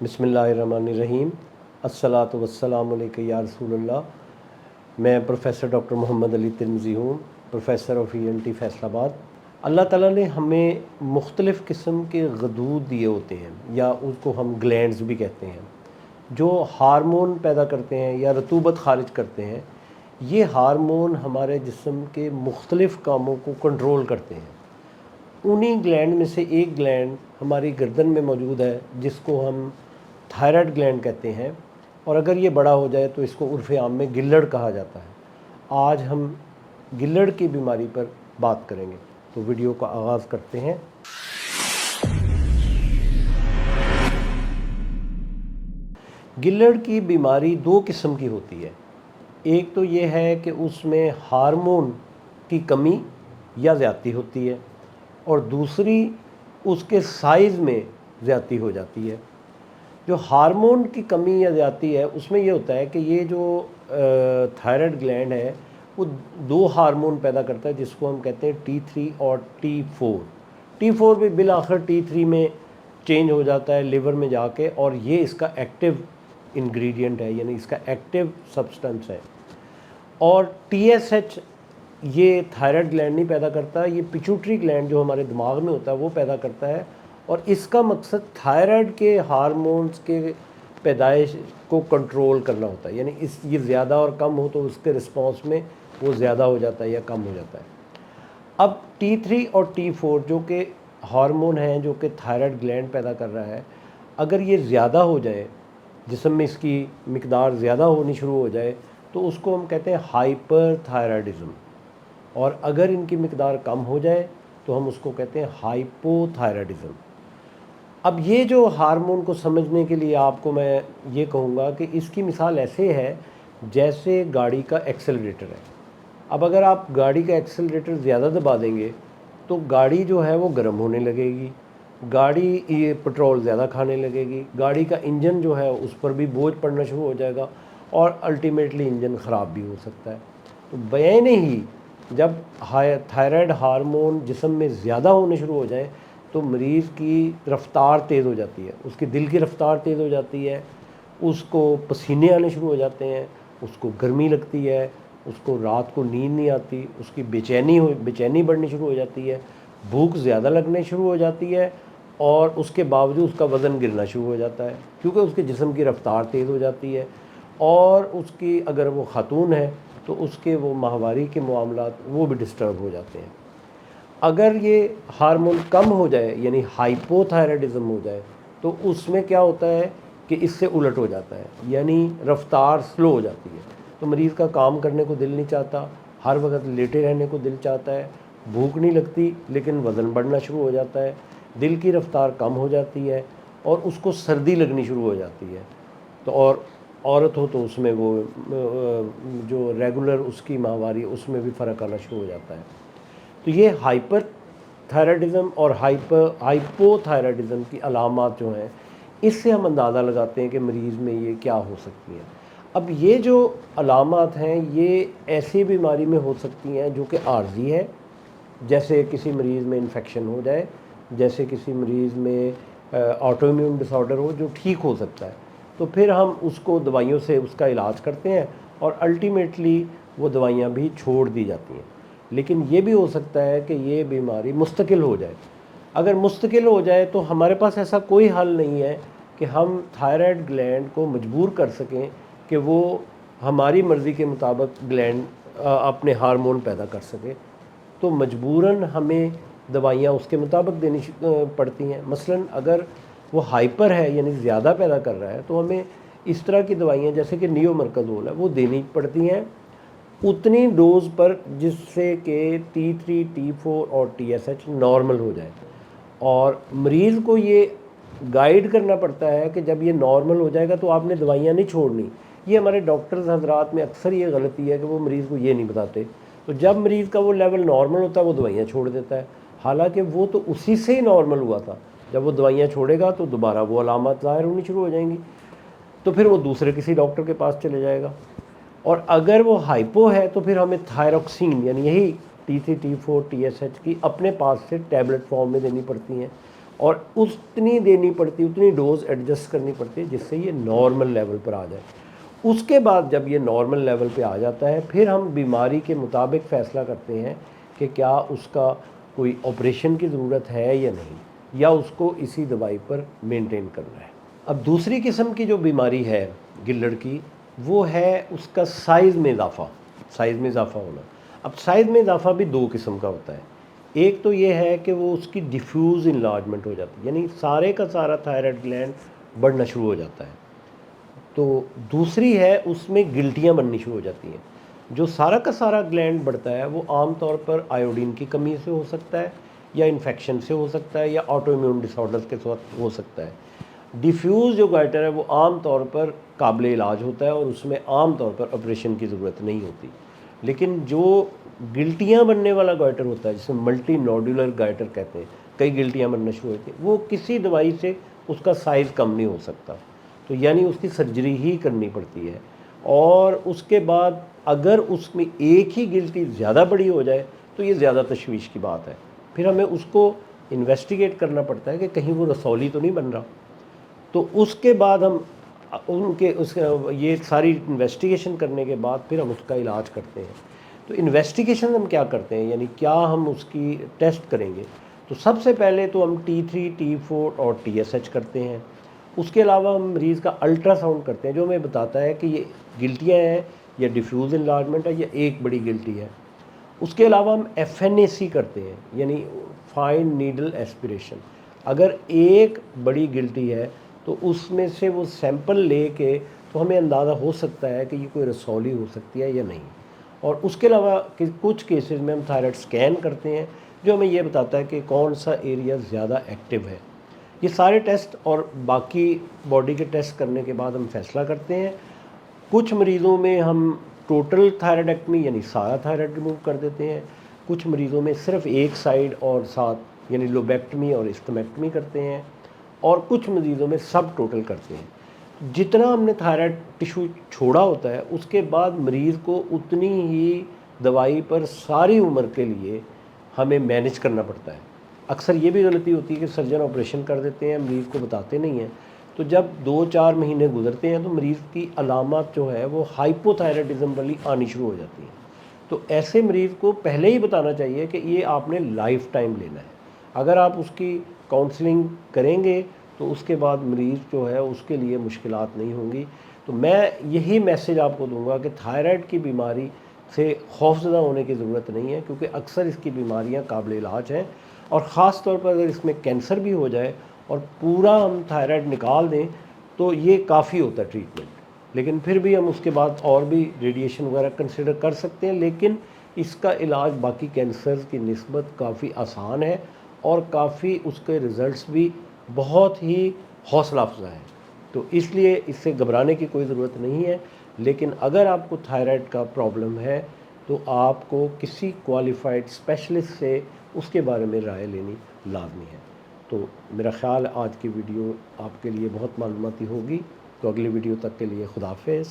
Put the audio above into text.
बिस्मिल्लाहिर्रहमानिर्रहीम। अस्सलातु वस्सलामु अलैका या रसूल अल्लाह। मैं प्रोफ़ेसर डॉक्टर मोहम्मद अली तिरमिज़ी हूँ, प्रोफ़ेसर ऑफ़ ENT फैसलाबाद। अल्लाह ताला ने हमें मुख्तलिफ़ किस्म के गदूद दिए होते हैं, या उसको हम ग्लैंड्स भी कहते हैं, जो हार्मोन पैदा करते हैं या रतूबत खारिज करते हैं। ये हार्मोन हमारे जिस्म के मुख्तलिफ़ कामों को कंट्रोल करते हैं। उन्हीं ग्लैंड में से एक ग्लैंड हमारी गर्दन में मौजूद है, जिसको हम थायराइड ग्लैंड कहते हैं, और अगर ये बड़ा हो जाए तो इसको उर्फ़ आम में गिल्लड़ कहा जाता है। आज हम गिल्लड़ की बीमारी पर बात करेंगे, तो वीडियो का आगाज़ करते हैं। गिल्लड़ की बीमारी दो किस्म की होती है। एक तो ये है कि उसमें हार्मोन की कमी या ज़्यादती होती है, और दूसरी उसके साइज़ में ज़्यादती हो जाती है। जो हार्मोन की कमी या ज़्यादती है, उसमें ये होता है कि ये जो थायराइड ग्लैंड है वो दो हार्मोन पैदा करता है, जिसको हम कहते हैं T3 और T4। T4 भी बिल आखिर T3 में चेंज हो जाता है लिवर में जाके, और ये इसका एक्टिव इंग्रेडिएंट है, यानी इसका एक्टिव सब्सटेंस है। और TSH ये थायराइड ग्लैंड नहीं पैदा करता, ये पिट्यूटरी ग्लैंड जो हमारे दिमाग में होता है वो पैदा करता है। और इसका मकसद थायराइड के हार्मोन्स के पैदाइश को कंट्रोल करना होता है, यानी ये ज़्यादा और कम हो तो उसके रिस्पॉन्स में वो ज़्यादा हो जाता है या कम हो जाता है। अब T3 और T4 जो कि हार्मोन हैं, जो कि थायराइड ग्लैंड पैदा कर रहा है, अगर ये ज़्यादा हो जाए, जिस्म में इसकी मिकदार ज़्यादा होनी शुरू हो जाए, तो उसको हम कहते हैं हाइपरथायराइडिज्म। और अगर इनकी मिकदार कम हो जाए तो हम उसको कहते हैं हाइपोथायराइडिज्म। अब ये जो हार्मोन को समझने के लिए आपको मैं ये कहूँगा कि इसकी मिसाल ऐसे है जैसे गाड़ी का एक्सेलरेटर है। अब अगर आप गाड़ी का एक्सेलरेटर ज़्यादा दबा देंगे तो गाड़ी जो है वो गर्म होने लगेगी, गाड़ी ये पेट्रोल ज़्यादा खाने लगेगी, गाड़ी का इंजन जो है उस पर भी बोझ पड़ना शुरू हो जाएगा, और अल्टीमेटली इंजन ख़राब भी हो सकता है। तो बैन ही जब थायराइड हार्मोन जिस्म में ज़्यादा होने शुरू हो जाए तो मरीज़ की रफ़्तार तेज़ हो जाती है, उसकी दिल की रफ़्तार तेज़ हो जाती है, उसको पसीने आने शुरू हो जाते हैं, उसको गर्मी लगती है, उसको रात को नींद नहीं आती, उसकी बेचैनी बढ़नी शुरू हो जाती है, भूख ज़्यादा लगने शुरू हो जाती है, और उसके बावजूद उसका वज़न गिरना शुरू हो जाता है, क्योंकि उसके जिस्म की रफ़्तार तेज़ हो जाती है। और उसकी अगर वो ख़ातून है तो उसके वो माहवारी के मामलात वो भी डिस्टर्ब हो जाते हैं। अगर ये हार्मोन कम हो जाए, यानी हाइपोथायराइडिज्म हो जाए, तो उसमें क्या होता है कि इससे उलट हो जाता है, यानी रफ़्तार स्लो हो जाती है। तो मरीज़ का काम करने को दिल नहीं चाहता, हर वक्त लेटे रहने को दिल चाहता है, भूख नहीं लगती लेकिन वज़न बढ़ना शुरू हो जाता है, दिल की रफ़्तार कम हो जाती है, और उसको सर्दी लगनी शुरू हो जाती है। तो और औरत हो तो उसमें वो जो रेगुलर उसकी माहवारी उसमें भी फ़र्क आना शुरू हो जाता है। तो ये हाइपर थायराइडिज़म और हाइपोथायराइडिज़म की अलामात जो हैं, इससे हम अंदाज़ा लगाते हैं कि मरीज़ में ये क्या हो सकती हैं। अब ये जो अलामात हैं ये ऐसी बीमारी में हो सकती हैं जो कि आर्जी है, जैसे किसी मरीज़ में इन्फेक्शन हो जाए, जैसे किसी मरीज़ में ऑटोइम्यून डिसऑर्डर हो जो ठीक हो सकता है, तो फिर हम उसको दवाइयों से उसका इलाज करते हैं, और अल्टीमेटली वो दवाइयाँ भी छोड़ दी जाती हैं। लेकिन ये भी हो सकता है कि ये बीमारी मुस्तकिल हो जाए। अगर मुस्तकिल हो जाए तो हमारे पास ऐसा कोई हल नहीं है कि हम थायराइड ग्लैंड को मजबूर कर सकें कि वो हमारी मर्ज़ी के मुताबिक ग्लैंड अपने हार्मोन पैदा कर सके। तो मजबूरन हमें दवाइयाँ उसके मुताबिक देनी पड़ती हैं। मसलन अगर वो हाइपर है, यानी ज़्यादा पैदा कर रहा है, तो हमें इस तरह की दवाइयाँ जैसे कि नियोमरकज़ोल है वो देनी पड़ती हैं उतनी डोज़ पर जिससे कि T3, T4 और TSH नॉर्मल हो जाए। और मरीज़ को ये गाइड करना पड़ता है कि जब ये नॉर्मल हो जाएगा तो आपने दवाइयाँ नहीं छोड़नी। ये हमारे डॉक्टर्स हजरात में अक्सर ये गलती है कि वो मरीज़ को ये नहीं बताते। तो जब मरीज़ का वो लेवल नॉर्मल होता है वो दवाइयाँ छोड़ देता है, हालांकि वो तो उसी से ही नॉर्मल हुआ था। जब वो दवाइयाँ छोड़ेगा तो दोबारा वो अलामत ज़ाहिर होनी शुरू हो जाएंगी, तो फिर वो दूसरे किसी डॉक्टर के पास चले जाएगा। और अगर वो हाइपो है तो फिर हमें थायरोक्सिन, यानी यही T3, T4, TSH की अपने पास से टैबलेट फॉर्म में देनी पड़ती हैं, اور اتنی دینی پڑتی، اتنی ڈوز ایڈجسٹ کرنی پڑتی ہے جس سے یہ نارمل لیول پر آ جائے۔ اس کے بعد جب یہ نارمل لیول پہ آ جاتا ہے پھر ہم بیماری کے مطابق فیصلہ کرتے ہیں کہ کیا اس کا کوئی آپریشن کی ضرورت ہے یا نہیں، یا اس کو اسی دوائی پر مینٹین کرنا ہے۔ اب دوسری قسم کی جو بیماری ہے گلڑ کی، وہ ہے اس کا سائز میں اضافہ ہونا۔ اب سائز میں اضافہ بھی دو قسم کا ہوتا ہے۔ ایک تو یہ ہے کہ وہ اس کی ڈیفیوز انلارجمنٹ ہو جاتی ہے، یعنی سارے کا سارا تھائرائڈ گلینڈ بڑھنا شروع ہو جاتا ہے۔ تو دوسری ہے اس میں گلٹیاں بننی شروع ہو جاتی ہیں۔ جو سارا کا سارا گلینڈ بڑھتا ہے وہ عام طور پر آیوڈین کی کمی سے ہو سکتا ہے، یا انفیکشن سے ہو سکتا ہے، یا آٹو امیون ڈس آرڈرز کے ساتھ ہو سکتا ہے۔ ڈیفیوز جو گائٹر ہے وہ عام طور پر قابل علاج ہوتا ہے اور اس میں عام طور پر آپریشن کی ضرورت نہیں ہوتی۔ لیکن جو گلٹیاں بننے والا گائٹر ہوتا ہے، جسے ملٹی نوڈولر گائٹر کہتے ہیں، کئی گلٹیاں بننا شروع ہوتی ہیں، وہ کسی دوائی سے اس کا سائز کم نہیں ہو سکتا، تو یعنی اس کی سرجری ہی کرنی پڑتی ہے۔ اور اس کے بعد اگر اس میں ایک ہی گلٹی زیادہ بڑی ہو جائے تو یہ زیادہ تشویش کی بات ہے، پھر ہمیں اس کو انویسٹیگیٹ کرنا پڑتا ہے کہ کہیں وہ رسولی تو نہیں بن رہا۔ تو اس کے بعد ہم یہ ساری انویسٹیگیشن کرنے کے بعد پھر ہم اس کا علاج کرتے ہیں۔ تو انویسٹیگیشن ہم کیا کرتے ہیں، یعنی کیا ہم اس کی ٹیسٹ کریں گے؟ تو سب سے پہلے تو ہم T3 T4 اور TSH کرتے ہیں۔ اس کے علاوہ ہم مریض کا الٹرا ساؤنڈ کرتے ہیں جو ہمیں بتاتا ہے کہ یہ گلٹیاں ہیں یا ڈیفیوز انلارجمنٹ ہے یا ایک بڑی گلٹی ہے۔ اس کے علاوہ ہم FNAC کرتے ہیں، یعنی فائن نیڈل ایسپریشن۔ اگر ایک بڑی گلٹی ہے تو اس میں سے وہ سیمپل لے کے تو ہمیں اندازہ ہو سکتا ہے کہ یہ کوئی رسولی ہو سکتی ہے یا نہیں۔ اور اس کے علاوہ کچھ کیسز میں ہم تھائرائڈ سکین کرتے ہیں جو ہمیں یہ بتاتا ہے کہ کون سا ایریا زیادہ ایکٹیو ہے۔ یہ سارے ٹیسٹ اور باقی باڈی کے ٹیسٹ کرنے کے بعد ہم فیصلہ کرتے ہیں۔ کچھ مریضوں میں ہم ٹوٹل تھائرائڈیکٹمی یعنی سارا تھائرائڈ ریموو کر دیتے ہیں، کچھ مریضوں میں صرف ایک سائیڈ اور ساتھ یعنی لوبیکٹمی اور استمیکٹمی کرتے ہیں، اور کچھ مریضوں میں سب ٹوٹل کرتے ہیں۔ جتنا ہم نے تھائرائڈ ٹیشو چھوڑا ہوتا ہے اس کے بعد مریض کو اتنی ہی دوائی پر ساری عمر کے لیے ہمیں مینج کرنا پڑتا ہے۔ اکثر یہ بھی غلطی ہوتی ہے کہ سرجن آپریشن کر دیتے ہیں، مریض کو بتاتے نہیں ہیں، تو جب 2-4 مہینے گزرتے ہیں تو مریض کی علامات جو ہے وہ ہائپو تھائرائڈزم والی آنی شروع ہو جاتی ہیں۔ تو ایسے مریض کو پہلے ہی بتانا چاہیے کہ یہ آپ نے لائف ٹائم لینا ہے۔ اگر آپ اس کی کاؤنسلنگ کریں گے تو اس کے بعد مریض جو ہے اس کے لیے مشکلات نہیں ہوں گی۔ تو میں یہی میسج آپ کو دوں گا کہ تھائرائڈ کی بیماری سے خوفزدہ ہونے کی ضرورت نہیں ہے، کیونکہ اکثر اس کی بیماریاں قابل علاج ہیں، اور خاص طور پر اگر اس میں کینسر بھی ہو جائے اور پورا ہم تھائرائڈ نکال دیں تو یہ کافی ہوتا ہے ٹریٹمنٹ۔ لیکن پھر بھی ہم اس کے بعد اور بھی ریڈیشن وغیرہ کنسیڈر کر سکتے ہیں، لیکن اس کا علاج باقی کینسرز کی نسبت کافی آسان ہے اور کافی اس کے رزلٹس بھی بہت ہی حوصلہ افزا ہے۔ تو اس لیے اس سے گھبرانے کی کوئی ضرورت نہیں ہے، لیکن اگر آپ کو تھائرائڈ کا پرابلم ہے تو آپ کو کسی کوالیفائڈ اسپیشلسٹ سے اس کے بارے میں رائے لینی لازمی ہے۔ تو میرا خیال آج کی ویڈیو آپ کے لیے بہت معلوماتی ہوگی۔ تو اگلی ویڈیو تک کے لیے خدا حافظ۔